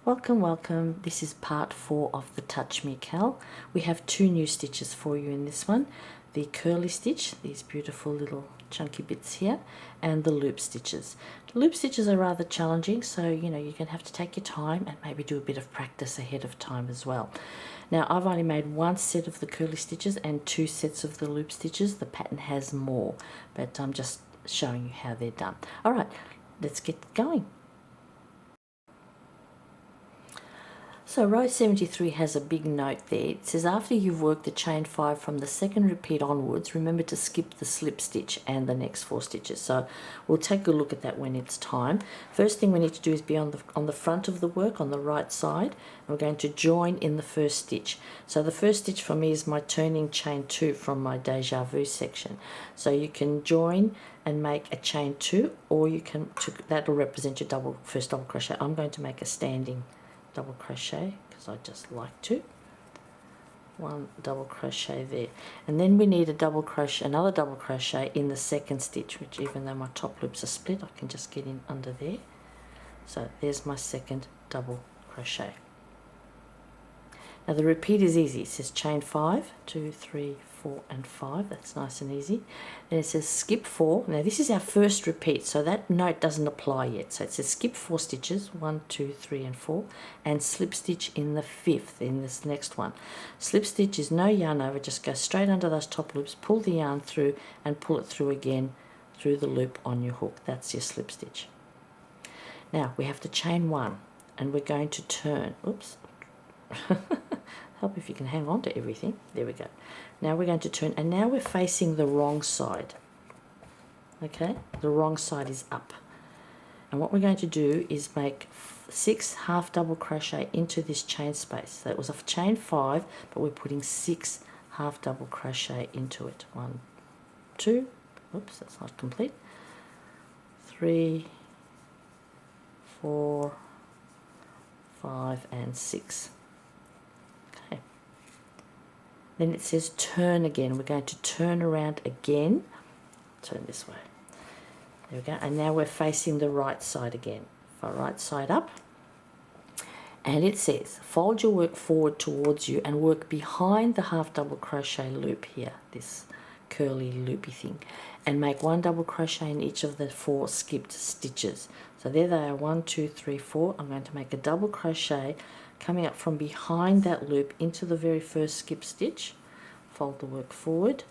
Welcome, welcome. This is part 4 of the Touch Me Cal. We have 2 new stitches for you in this one. The curly stitch, these beautiful little chunky bits here, and the loop stitches. The loop stitches are rather challenging, so you're going to have to take your time and maybe do a bit of practice ahead of time as well. Now I've only made 1 set of the curly stitches and 2 sets of the loop stitches. The pattern has more, but I'm just showing you how they're done. Alright, let's get going. So row 73 has a big note there. It says after you've worked the chain 5 from the second repeat onwards, remember to skip the slip stitch and the next 4 stitches. So we'll take a look at that when it's time. First thing we need to do is be on the front of the work on the right side. And we're going to join in the first stitch. So the first stitch for me is my turning chain 2 from my Deja Vu section. So you can join and make a chain 2, or you can, that'll represent your first double crochet. I'm going to make a standing double crochet because I just like to. 1 double crochet there, and then we need another double crochet in the second stitch, which even though my top loops are split, I can just get in under there. So there's my second double crochet. Now the repeat is easy. It says chain 5, 2, 3, 4 and 5. That's nice and easy. Then it says skip 4. Now this is our first repeat, so that note doesn't apply yet. So it says skip 4 stitches, 1, 2, 3 and 4, and slip stitch in the 5th in this next one. Slip stitch is no yarn over, just go straight under those top loops, pull the yarn through and pull it through again through the loop on your hook. That's your slip stitch. Now we have to chain 1 and we're going to turn. Oops. Help if you can hang on to everything. There we go. Now we're going to turn, and now we're facing the wrong side. Okay, the wrong side is up. And what we're going to do is make 6 half double crochet into this chain space. So it was a chain 5, but we're putting 6 half double crochet into it. 1, 2, oops, that's not complete. 3, 4, 5 and 6. Then it says turn again. We're going to turn around again. Turn this way. There we go. And now we're facing the right side again. Right side up. And it says fold your work forward towards you and work behind the half double crochet loop here, this curly loopy thing, and make 1 double crochet in each of the 4 skipped stitches. So there they are, 1, 2, 3, 4. I'm going to make a double crochet coming up from behind that loop into the very first skip stitch, fold the work forward,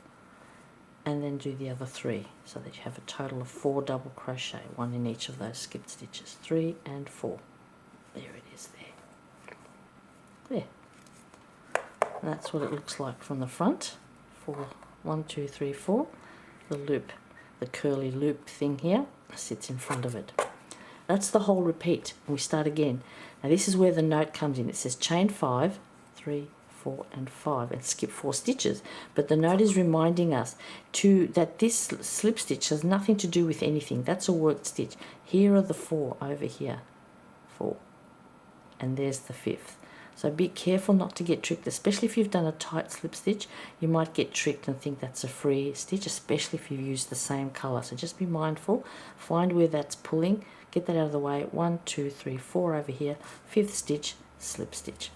and then do the other 3, so that you have a total of 4 double crochet, 1 in each of those skipped stitches, 3 and 4. There it is there. And that's what it looks like from the front. 4, 1, 2, 3, 4. The loop, the curly loop thing here, sits in front of it. That's the whole repeat. And we start again. Now this is where the note comes in. It says chain 5, 3, 4 and 5, and skip 4 stitches. But the note is reminding us that this slip stitch has nothing to do with anything. That's a worked stitch. Here are the 4 over here. 4. And there's the 5th. So be careful not to get tricked, especially if you've done a tight slip stitch. You might get tricked and think that's a free stitch, especially if you use the same colour. So just be mindful. Find where that's pulling. Get that out of the way. 1, 2, 3, 4 over here. 5th stitch, slip stitch.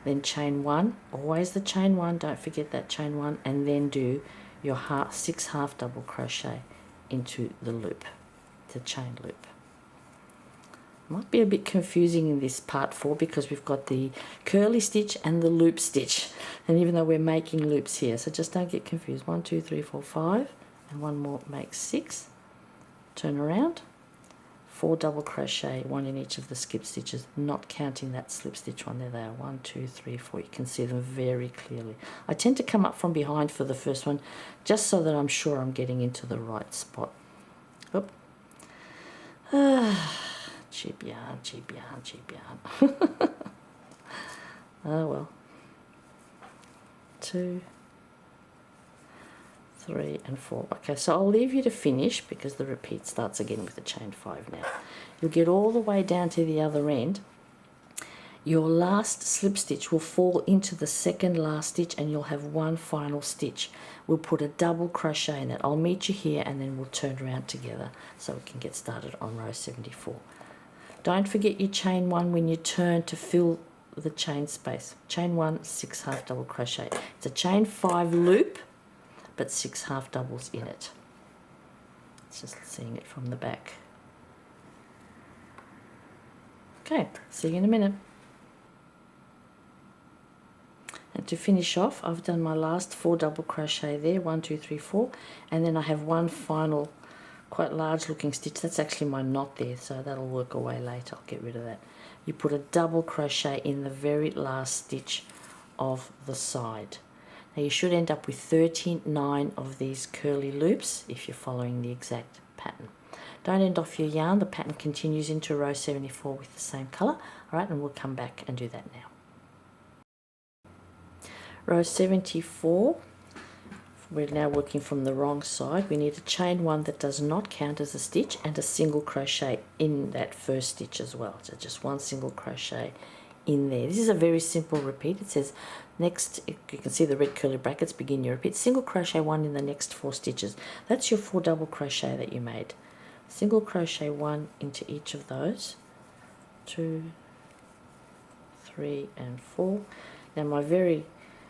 Then chain 1. Always the chain 1. Don't forget that chain 1. And then do your 6 half double crochet into the loop, the chain loop. Might be a bit confusing in this part 4 because we've got the curly stitch and the loop stitch, and even though we're making loops here, so just don't get confused. 1, 2, 3, 4, 5, and 1 more makes 6. Turn around, 4 double crochet, 1 in each of the skip stitches, not counting that slip stitch one. There they are, 1, 2, 3, 4. You can see them very clearly. I tend to come up from behind for the first one just so that I'm sure I'm getting into the right spot. Oop. Cheap yarn, cheap yarn, cheap yarn. Oh well. 2, 3 and 4. Okay, so I'll leave you to finish because the repeat starts again with the chain 5 now. You'll get all the way down to the other end. Your last slip stitch will fall into the second last stitch and you'll have 1 final stitch. We'll put a double crochet in it. I'll meet you here and then we'll turn around together so we can get started on row 74. Don't forget your chain 1 when you turn to fill the chain space. Chain 1, 6 half double crochet. It's a chain 5 loop, but 6 half doubles in it. It's just seeing it from the back. Okay, see you in a minute. And to finish off, I've done my last 4 double crochet there, 1, 2, 3, 4, and then I have one final quite large looking stitch. That's actually my knot there, so that'll work away later. I'll get rid of that. You put a double crochet in the very last stitch of the side. Now you should end up with 39 of these curly loops if you're following the exact pattern. Don't end off your yarn. The pattern continues into row 74 with the same colour. Alright, and we'll come back and do that now. Row 74, we're now working from the wrong side. We need a chain 1 that does not count as a stitch and a single crochet in that first stitch as well. So just one single crochet in there. This is a very simple repeat. It says next, you can see the red curly brackets, begin your repeat. Single crochet 1 in the next 4 stitches. That's your 4 double crochet that you made. Single crochet 1 into each of those. 2, 3 and 4. Now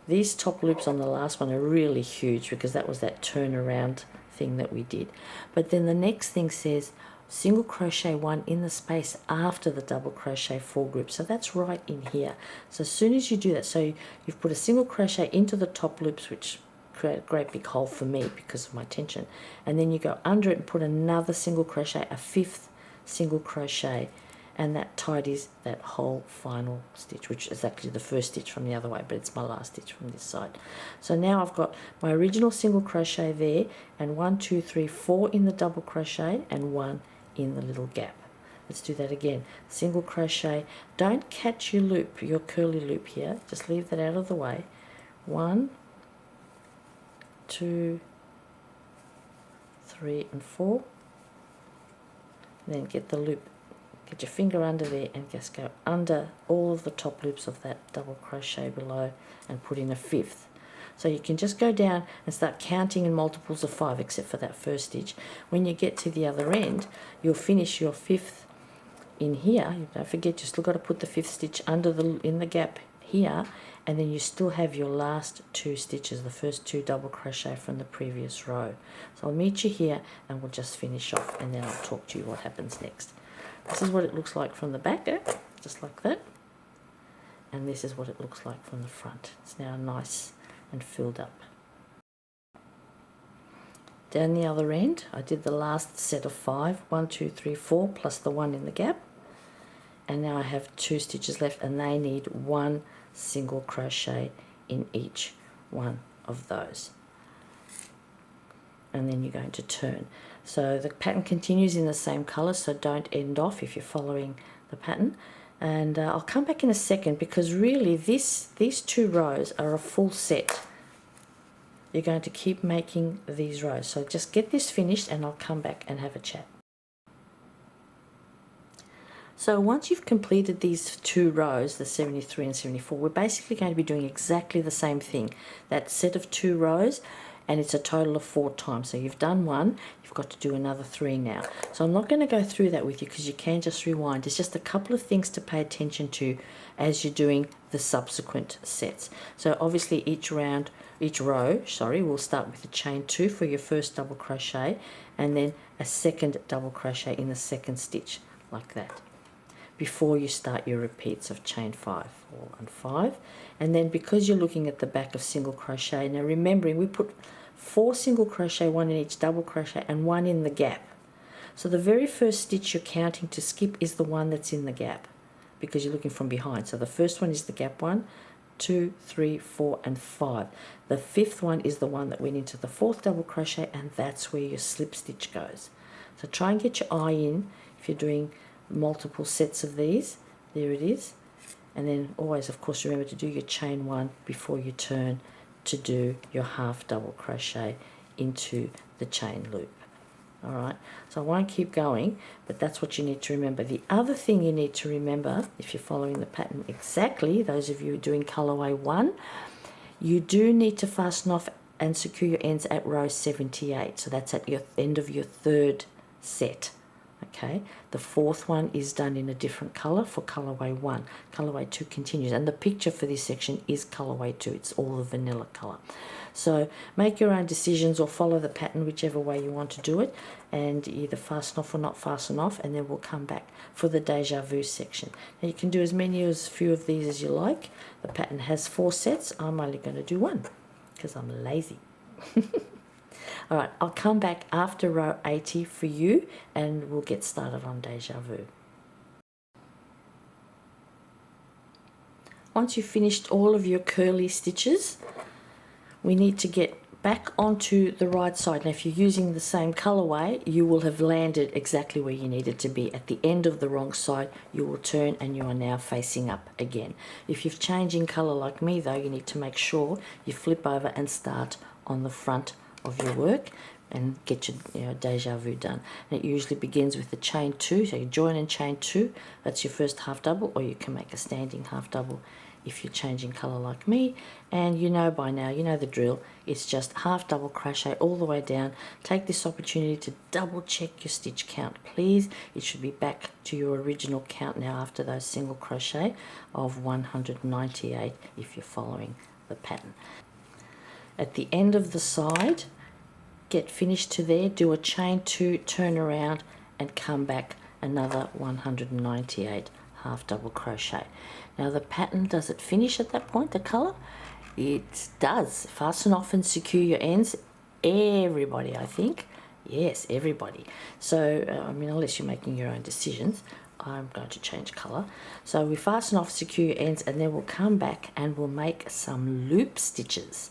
these top loops on the last one are really huge because that was that turnaround thing that we did. But then the next thing says single crochet 1 in the space after the double crochet 4 group. So that's right in here. So as soon as you do that, so you've put a single crochet into the top loops, which create a great big hole for me because of my tension. And then you go under it and put another single crochet, a 5th single crochet, and that tidies that whole final stitch, which is actually the first stitch from the other way, but it's my last stitch from this side. So now I've got my original single crochet there, and 1, 2, 3, 4 in the double crochet, and 1 in the little gap. Let's do that again. Single crochet. Don't catch your loop, your curly loop here. Just leave that out of the way. 1, 2, 3, and 4. Then get the loop. Get your finger under there and just go under all of the top loops of that double crochet below and put in a 5th. So you can just go down and start counting in multiples of 5 except for that first stitch. When you get to the other end, you'll finish your 5th in here. Don't forget, you still got to put the 5th stitch in the gap here, and then you still have your last 2 stitches, the first 2 double crochet from the previous row. So I'll meet you here and we'll just finish off, and then I'll talk to you what happens next. This is what it looks like from the back, just like that. And this is what it looks like from the front. It's now nice and filled up. Down the other end, I did the last set of 5, 1, 2, 3, 4, plus the 1 in the gap. And now I have 2 stitches left, and they need 1 single crochet in each one of those. And then you're going to turn. So the pattern continues in the same colour, so don't end off if you're following the pattern. And I'll come back in a second because really these 2 rows are a full set. You're going to keep making these rows. So just get this finished and I'll come back and have a chat. So once you've completed these 2 rows, the 73 and 74, we're basically going to be doing exactly the same thing. That set of 2 rows, and it's a total of 4 times. So you've done 1, you've got to do another 3 now. So I'm not going to go through that with you because you can just rewind. It's just a couple of things to pay attention to as you're doing the subsequent sets. So obviously each row, we'll start with a chain 2 for your first double crochet, and then a second double crochet in the second stitch, like that, before you start your repeats of chain 5, 4 and 5. And then because you're looking at the back of single crochet, now remembering we put 4 single crochet, 1 in each double crochet and 1 in the gap. So the very first stitch you're counting to skip is the one that's in the gap because you're looking from behind. So the first one is the gap 1, 2, 3, 4 and 5. The 5th one is the one that went into the 4th double crochet, and that's where your slip stitch goes. So try and get your eye in if you're doing multiple sets of these. There it is. And then always, of course, remember to do your chain 1 before you turn to do your half double crochet into the chain loop. Alright, so I won't keep going, but that's what you need to remember. The other thing you need to remember, if you're following the pattern exactly, those of you doing colorway 1, you do need to fasten off and secure your ends at row 78. So that's at your end of your 3rd set Okay, the fourth one is done in a different color for colorway 1. Colorway 2 continues, and the picture for this section is colorway 2. It's all the vanilla color. So make your own decisions or follow the pattern whichever way you want to do it, and either fasten off or not fasten off, and then we'll come back for the Deja Vu section. Now you can do as many as few of these as you like. The pattern has 4 sets. I'm only going to do 1 because I'm lazy. All right, I'll come back after row 80 for you and we'll get started on Deja Vu. Once you've finished all of your curly stitches, we need to get back onto the right side. Now if you're using the same colorway, you will have landed exactly where you needed to be. At the end of the wrong side, you will turn and you are now facing up again. If you've changed in color like me though, you need to make sure you flip over and start on the front of your work and get your Deja Vu done. And it usually begins with the chain 2, so you join and chain 2, that's your first half double, or you can make a standing half double if you're changing color like me. And you know by now, you know the drill, it's just half double crochet all the way down. Take this opportunity to double check your stitch count, please. It should be back to your original count now after those single crochet of 198 if you're following the pattern. At the end of the side, get finished to there, do a chain 2, turn around and come back another 198 half double crochet. Now the pattern, does it finish at that point, the color? It does. Fasten off and secure your ends. Everybody, I think. Yes, everybody. So, I mean, unless you're making your own decisions, I'm going to change color. So we fasten off, secure your ends, and then we'll come back and we'll make some loop stitches.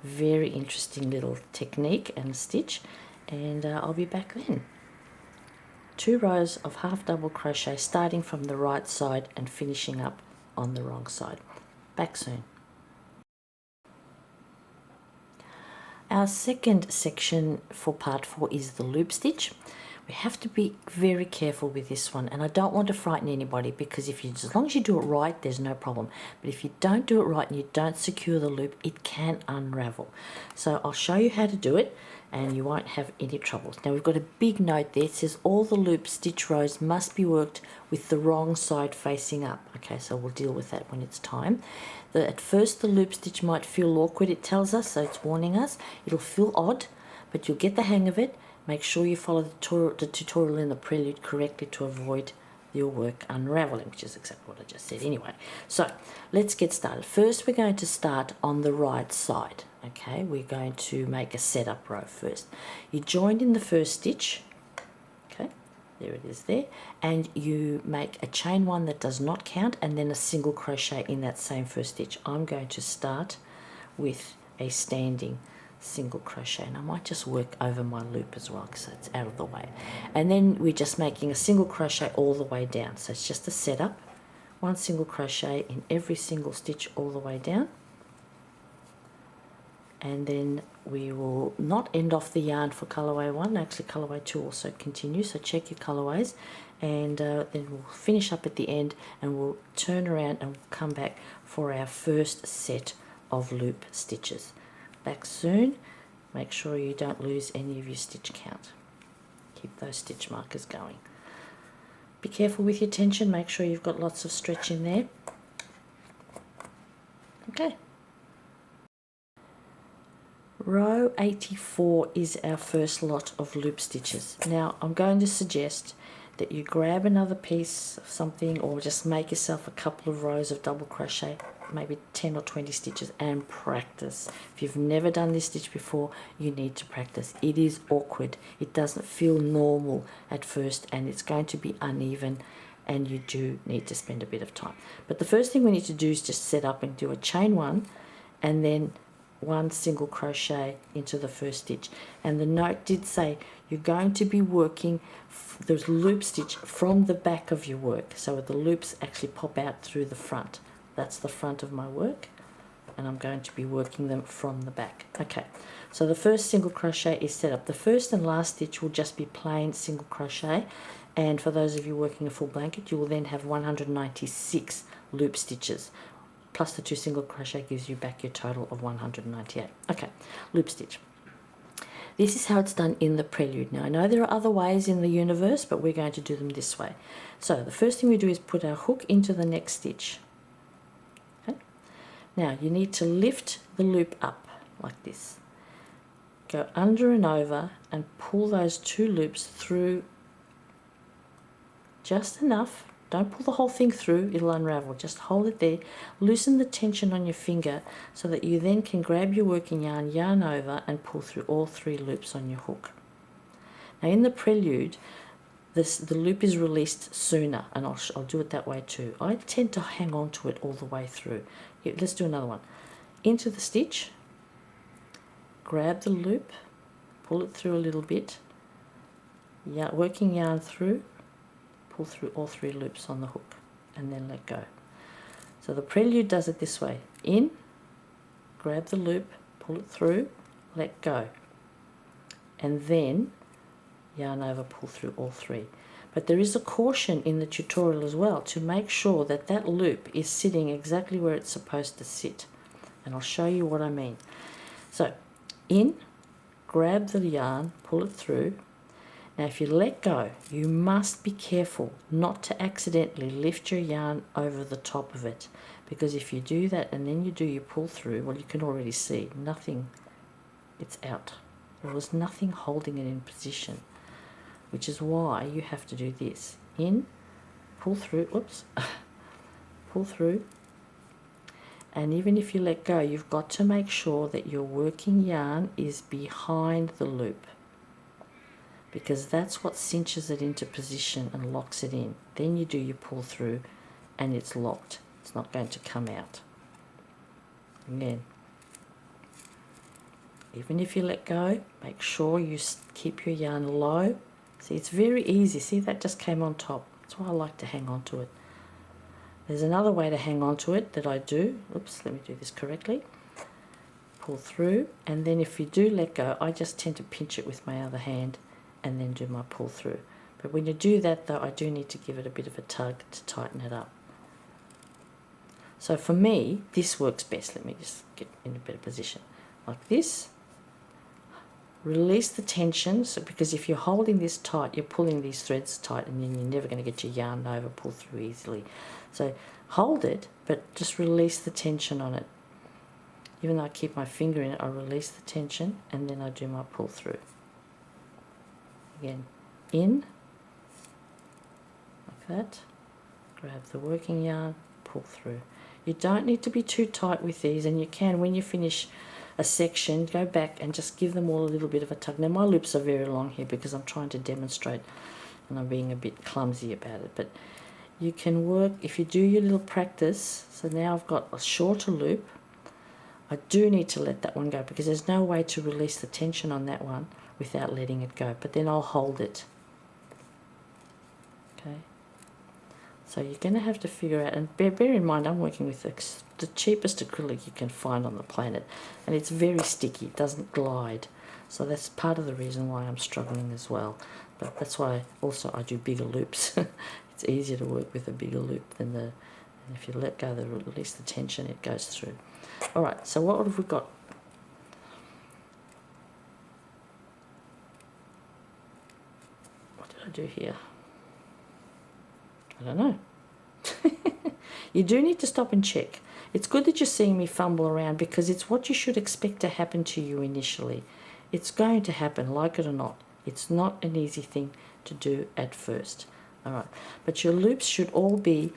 Very interesting little technique and stitch, and I'll be back then. 2 rows of half double crochet starting from the right side and finishing up on the wrong side. Back soon. Our second section for part 4 is the loop stitch. We have to be very careful with this one, and I don't want to frighten anybody, because as long as you do it right, there's no problem. But if you don't do it right and you don't secure the loop, it can unravel. So I'll show you how to do it and you won't have any troubles. Now we've got a big note there. It says all the loop stitch rows must be worked with the wrong side facing up. Okay, so we'll deal with that when it's time. At first the loop stitch might feel awkward, it tells us, so it's warning us. It'll feel odd, but you'll get the hang of it. Make sure you follow the tutorial in the prelude correctly to avoid your work unraveling, which is exactly what I just said anyway. So let's get started. First we're going to start on the right side. Okay, we're going to make a setup row first. You joined in the first stitch, okay, there it is there, and you make a chain 1 that does not count and then a single crochet in that same first stitch. I'm going to start with a standing single crochet, and I might just work over my loop as well because it's out of the way. And then we're just making a single crochet all the way down, so it's just a setup, 1 single crochet in every single stitch all the way down. And then we will not end off the yarn for colorway 1, actually colorway 2 also continues, so check your colorways, and then we'll finish up at the end and we'll turn around and we'll come back for our first set of loop stitches. Back soon. Make sure you don't lose any of your stitch count. Keep those stitch markers going. Be careful with your tension, make sure you've got lots of stretch in there. Okay. Row 84 is our first lot of loop stitches. Now I'm going to suggest that you grab another piece of something or just make yourself a couple of rows of double crochet, maybe 10 or 20 stitches, and practice. If you've never done this stitch before, you need to practice. It is awkward. It doesn't feel normal at first and it's going to be uneven, and you do need to spend a bit of time. But the first thing we need to do is just set up and do a chain 1 and then 1 single crochet into the first stitch. And the note did say you're going to be working the loop stitch from the back of your work, so the loops actually pop out through the front. That's the front of my work, and I'm going to be working them from the back. Okay, so the first single crochet is set up. The first and last stitch will just be plain single crochet, and for those of you working a full blanket, you will then have 196 loop stitches. Plus the 2 single crochet gives you back your total of 198. Okay, loop stitch. This is how it's done in the prelude. Now I know there are other ways in the universe, but we're going to do them this way. So the first thing we do is put our hook into the next stitch. Okay? Now you need to lift the loop up like this. Go under and over and pull those two loops through just enough. Don't pull the whole thing through, it'll unravel. Just hold it there. Loosen the tension on your finger so that you then can grab your working yarn, yarn over and pull through all three loops on your hook. Now in the prelude, the loop is released sooner, and I'll do it that way too. I tend to hang on to it all the way through. Yeah, let's do another one. Into the stitch, grab the loop, pull it through a little bit, working yarn through, pull through all three loops on the hook, and then let go. So the prelude does it this way. In, grab the loop, pull it through, let go, and then yarn over, pull through all three. But there is a caution in the tutorial as well to make sure that that loop is sitting exactly where it's supposed to sit, and I'll show you what I mean. So in, grab the yarn, pull it through. Now if you let go, you must be careful not to accidentally lift your yarn over the top of it, because if you do that and then you do your pull through, well, you can already see nothing, it's out. There was nothing holding it in position, which is why you have to do this. In, pull through, oops, pull through, and even if you let go, you've got to make sure that your working yarn is behind the loop, because that's what cinches it into position and locks it in. Then you do your pull through and it's locked. It's not going to come out. Again, even if you let go, make sure you keep your yarn low. See, it's very easy. See, that just came on top. That's why I like to hang on to it. There's another way to hang on to it that I do. Oops, let me do this correctly. Pull through, and then if you do let go, I just tend to pinch it with my other hand and then do my pull through. But when you do that though, I do need to give it a bit of a tug to tighten it up. So for me, this works best. Let me just get in a better position. Like this. Release the tension, so because if you're holding this tight, you're pulling these threads tight, and then you're never going to get your yarn over pull through easily. So hold it, but just release the tension on it. Even though I keep my finger in it, I release the tension and then I do my pull through. Again, in, like that, grab the working yarn, pull through. You don't need to be too tight with these, and you can, when you finish a section, go back and just give them all a little bit of a tug. Now my loops are very long here because I'm trying to demonstrate and I'm being a bit clumsy about it, but you can work, if you do your little practice. So now I've got a shorter loop. I do need to let that one go because there's no way to release the tension on that one without letting it go, but then I'll hold it. Okay, so you're going to have to figure out, and bear in mind I'm working with the cheapest acrylic you can find on the planet, and it's very sticky, it doesn't glide, so that's part of the reason why I'm struggling as well. But that's why also I do bigger loops. It's easier to work with a bigger loop than and if you let go, release the tension, it goes through. Alright, so what have we got? What did I do here? I don't know. You do need to stop and check. It's good that you're seeing me fumble around because it's what you should expect to happen to you initially. It's going to happen, like it or not. It's not an easy thing to do at first. Alright, but your loops should all be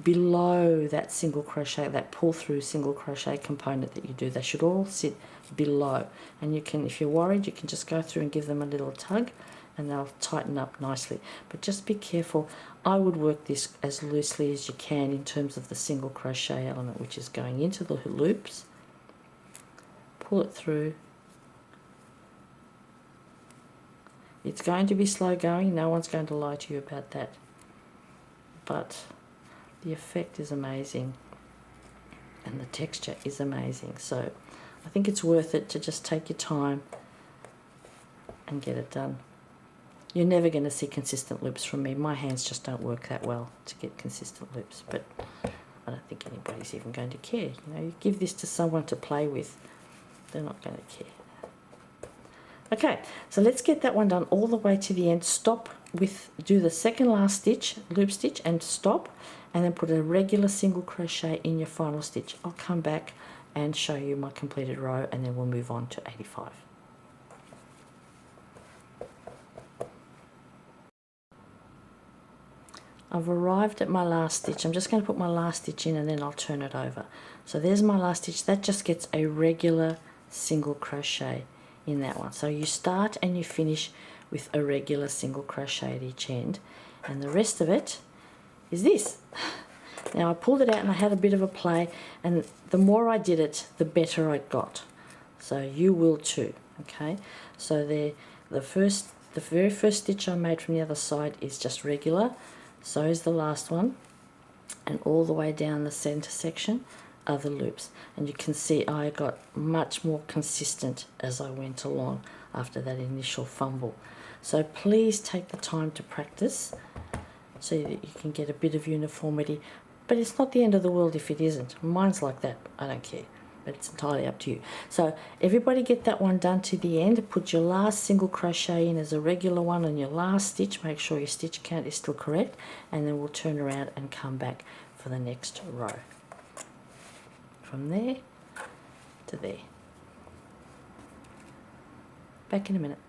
below that single crochet, that pull through single crochet component that you do. They should all sit below, and you can, if you're worried, you can just go through and give them a little tug and they'll tighten up nicely. But just be careful. I would work this as loosely as you can in terms of the single crochet element, which is going into the loops, pull it through. It's going to be slow going, no one's going to lie to you about that, but the effect is amazing and the texture is amazing. So I think it's worth it to just take your time and get it done. You're never going to see consistent loops from me. My hands just don't work that well to get consistent loops, but I don't think anybody's even going to care. You know, you give this to someone to play with, they're not going to care. Okay, so let's get that one done all the way to the end. Stop with, do the second last stitch, loop stitch, and stop, and then put a regular single crochet in your final stitch. I'll come back and show you my completed row, and then we'll move on to 85. I've arrived at my last stitch. I'm just going to put my last stitch in and then I'll turn it over. So there's my last stitch. That just gets a regular single crochet in that one. So you start and you finish with a regular single crochet at each end, and the rest of it is this. Now I pulled it out and I had a bit of a play, and the more I did it, the better I got. So you will too. Okay, so the very first stitch I made from the other side is just regular. So is the last one, and all the way down the center section are the loops, and you can see I got much more consistent as I went along after that initial fumble. So please take the time to practice so that you can get a bit of uniformity, but it's not the end of the world if it isn't. Mine's like that, I don't care, but it's entirely up to you. So everybody get that one done to the end. Put your last single crochet in as a regular one on your last stitch. Make sure your stitch count is still correct, and then we'll turn around and come back for the next row. From there to there. Back in a minute.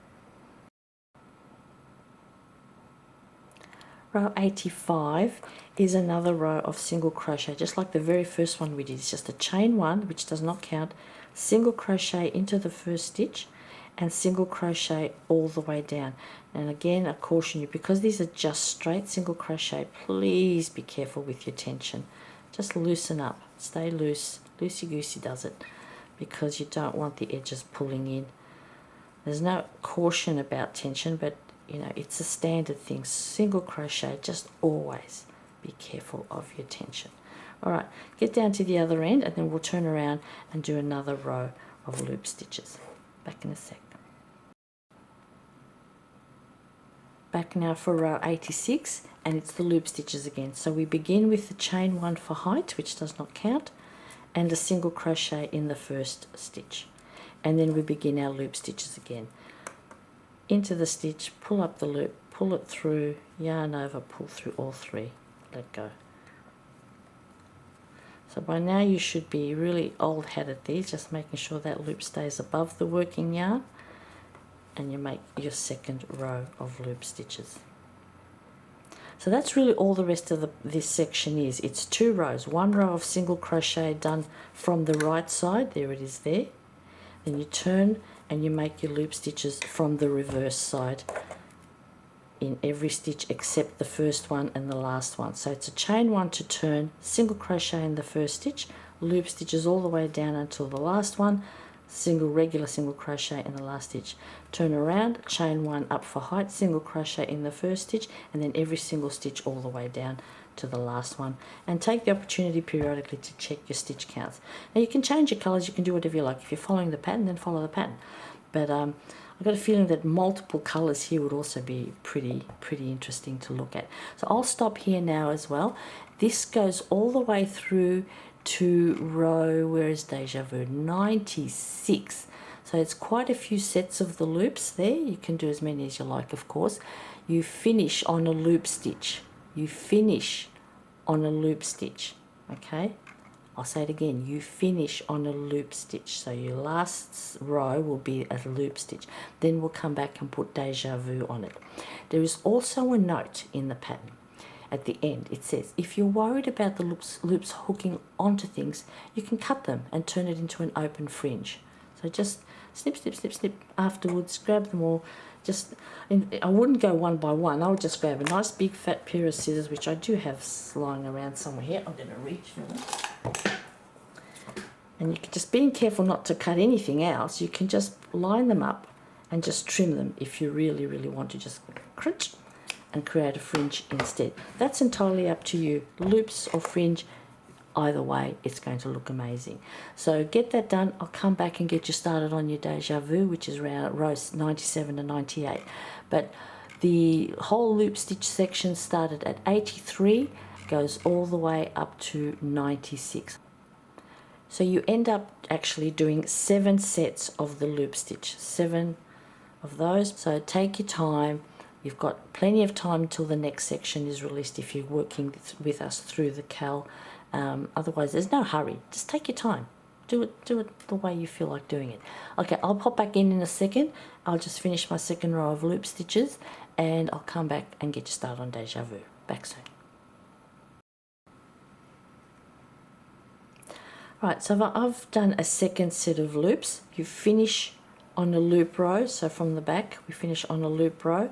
Row 85 is another row of single crochet, just like the very first one we did. It's just a chain one, which does not count, single crochet into the first stitch, and single crochet all the way down. And again, I caution you, because these are just straight single crochet, please be careful with your tension. Just loosen up, stay loose, loosey-goosey does it, because you don't want the edges pulling in. There's no caution about tension, but you know, it's a standard thing. Single crochet, just always be careful of your tension. All right, get down to the other end, and then we'll turn around and do another row of loop stitches. Back in a sec. Back now for row 86, and it's the loop stitches again. So we begin with the chain one for height, which does not count, and a single crochet in the first stitch, and then we begin our loop stitches again. Into the stitch, pull up the loop, pull it through, yarn over, pull through all three, let go. So by now you should be really old hat at these, just making sure that loop stays above the working yarn, and you make your second row of loop stitches. So that's really all the rest of this section is. It's two rows, one row of single crochet done from the right side, there it is there, then you turn and you make your loop stitches from the reverse side in every stitch except the first one and the last one. So it's a chain one to turn, single crochet in the first stitch, loop stitches all the way down until the last one, regular single crochet in the last stitch, turn around, chain one up for height, single crochet in the first stitch, and then every single stitch all the way down to the last one. And take the opportunity periodically to check your stitch counts. Now you can change your colors, you can do whatever you like. If you're following the pattern, then follow the pattern, but I've got a feeling that multiple colors here would also be pretty interesting to look at. So I'll stop here now as well. This goes all the way through to row, where is Deja Vu, 96. So it's quite a few sets of the loops there. You can do as many as you like, of course. You finish on a loop stitch. You finish on a loop stitch, okay? I'll say it again, you finish on a loop stitch. So your last row will be a loop stitch. Then we'll come back and put Deja Vu on it. There is also a note in the pattern. At the end, it says, if you're worried about the loops hooking onto things, you can cut them and turn it into an open fringe. So just snip, snip, snip, snip afterwards, grab them all. I wouldn't go one by one. I would just grab a nice big fat pair of scissors, which I do have lying around somewhere here. I'm going to reach for them. And you can just, being careful not to cut anything else, you can just line them up and just trim them if you really, really want to just crunch and create a fringe instead. That's entirely up to you. Loops or fringe, either way, it's going to look amazing. So get that done. I'll come back and get you started on your Deja Vu, which is around rows 97 to 98. But the whole loop stitch section started at 83, goes all the way up to 96. So you end up actually doing 7 sets of the loop stitch. of those. So take your time. You've got plenty of time until the next section is released if you're working with us through the cal. Otherwise, there's no hurry. Just take your time. Do it the way you feel like doing it. Okay, I'll pop back in a second. I'll just finish my second row of loop stitches and I'll come back and get you started on Deja Vu. Back soon. Right, so I've done a second set of loops. You finish on a loop row, so from the back we finish on a loop row.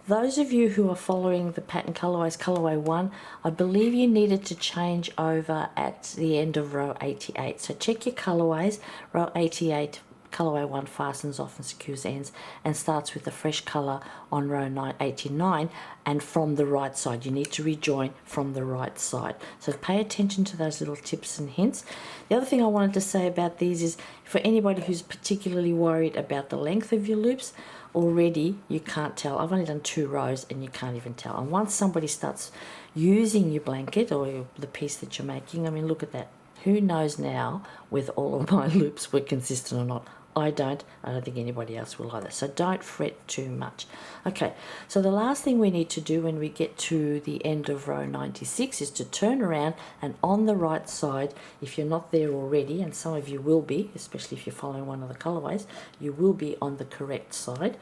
Those of you who are following the pattern colorways, colorway 1, I believe you needed to change over at the end of row 88. So check your colorways. Row 88, colorway 1 fastens off and secures ends and starts with a fresh color on row 89, and from the right side. You need to rejoin from the right side. So pay attention to those little tips and hints. The other thing I wanted to say about these is for anybody who's particularly worried about the length of your loops, already you can't tell. I've only done 2 rows and you can't even tell. And once somebody starts using your blanket or the piece that you're making, I mean, look at that. Who knows now whether all of my loops were consistent or not? I don't think anybody else will either. So don't fret too much. Okay, so the last thing we need to do when we get to the end of row 96 is to turn around and on the right side, if you're not there already, and some of you will be, especially if you're following one of the colorways, you will be on the correct side.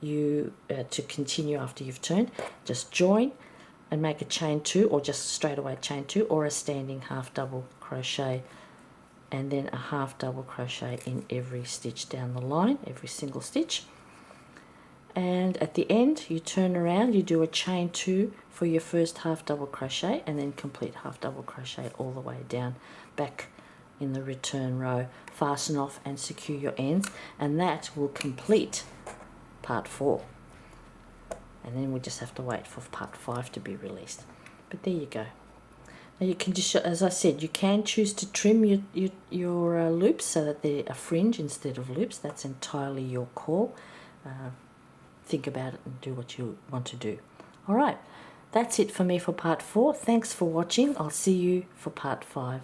You to continue after you've turned, just join and make a chain 2, or just straight away chain 2, or a standing half double crochet, and then a half double crochet in every stitch down the line, every single stitch. And at the end you turn around, you do a chain 2 for your first half double crochet, and then complete half double crochet all the way down back in the return row. Fasten off and secure your ends, and that will complete part 4. And then we just have to wait for part 5 to be released. But there you go. Now you can just, as I said, you can choose to trim your loops so that they're a fringe instead of loops. That's entirely your call. Think about it and do what you want to do. All right, that's it for me for part 4. Thanks for watching. I'll see you for part 5.